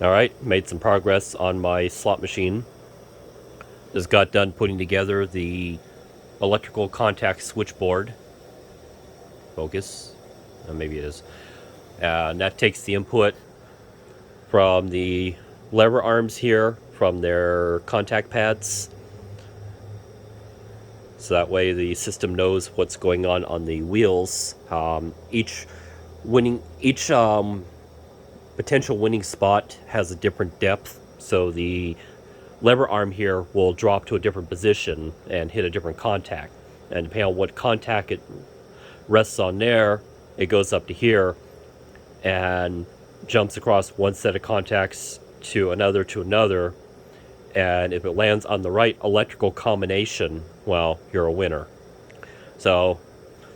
Alright, made some progress on my slot machine. Just got done putting together the electrical contact switchboard. Focus. Maybe it is. And that takes the input from the lever arms here, from their contact pads. So that way the system knows what's going on the wheels. Each potential winning spot has a different depth, so the lever arm here will drop to a different position and hit a different contact. And depending on what contact it rests on there, it goes up to here and jumps across one set of contacts to another. And if it lands on the right electrical combination, well, you're a winner. So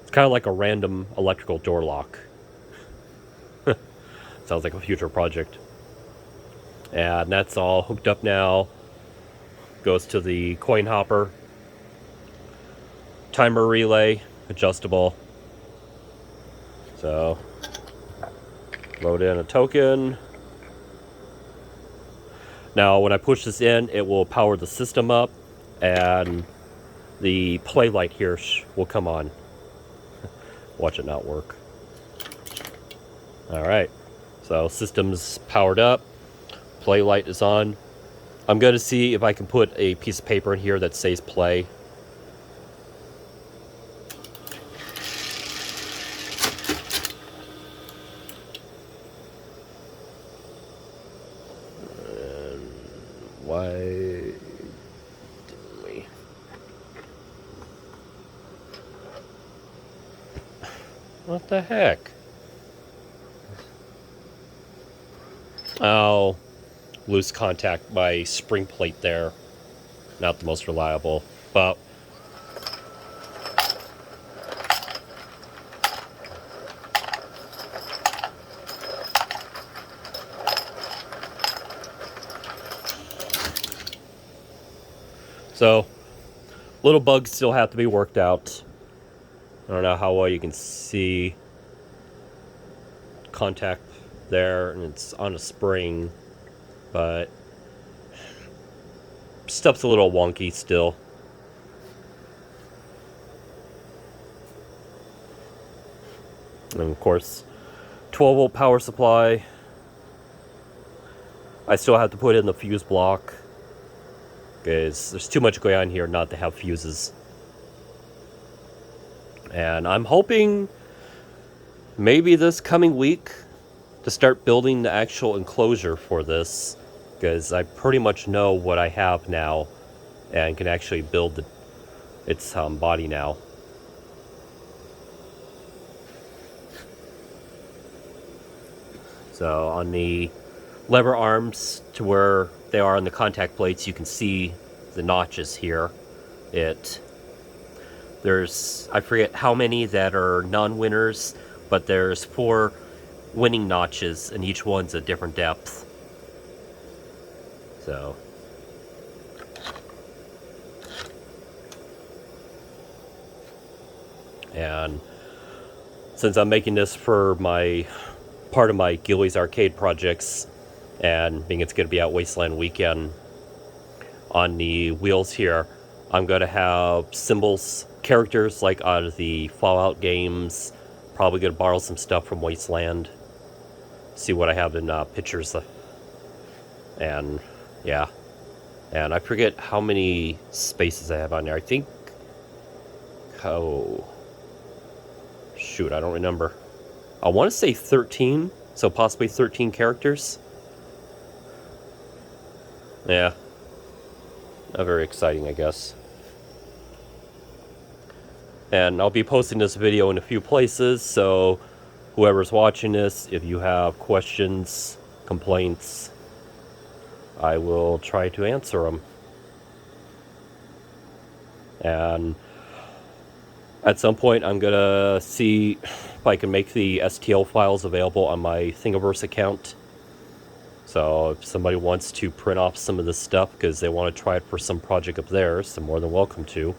it's kind of like a random electrical door lock. Sounds like a future project. And that's all hooked up now. Goes to the coin hopper. Timer relay, adjustable. So, load in a token. Now, when I push this in, it will power the system up, and the play light here will come on. Watch it not work. Alright, so system's powered up. Play light is on. I'm going to see if I can put a piece of paper in here that says play. Why didn't we? What the heck? Oh, loose contact by spring plate there. Not the most reliable, but so little bugs still have to be worked out. I don't know how well you can see contact there, and it's on a spring, but stuff's a little wonky still. And of course, 12-volt power supply. I still have to put in the fuse block, because there's too much going on here not to have fuses. And I'm hoping maybe this coming week to start building the actual enclosure for this, because I pretty much know what I have now and can actually build its body now. So on the lever arms, to where they are on the contact plates, you can see the notches here. There's, I forget how many that are non-winners, but there's 4 winning notches, and each one's a different depth. So, and since I'm making this for my part of my GHILLIE'S arcade projects, and being it's going to be at Wasteland Weekend, on the wheels here, I'm going to have symbols, characters like out of the Fallout games. Probably going to borrow some stuff from Wasteland. See what I have in pictures. And yeah. And I forget how many spaces I have on there. I think... oh... shoot, I don't remember. I want to say 13. So possibly 13 characters. Yeah. Not very exciting, I guess. And I'll be posting this video in a few places, so whoever's watching this, if you have questions, complaints, I will try to answer them. And at some point, I'm going to see if I can make the STL files available on my Thingiverse account. So if somebody wants to print off some of this stuff because they want to try it for some project of theirs, they're more than welcome to.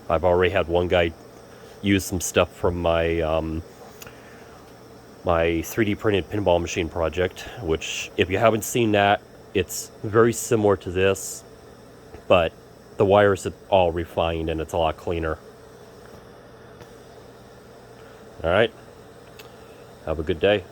I've already had one guy use some stuff from my my 3D printed pinball machine project, which if you haven't seen that, it's very similar to this, but the wires are all refined and it's a lot cleaner. All right, have a good day.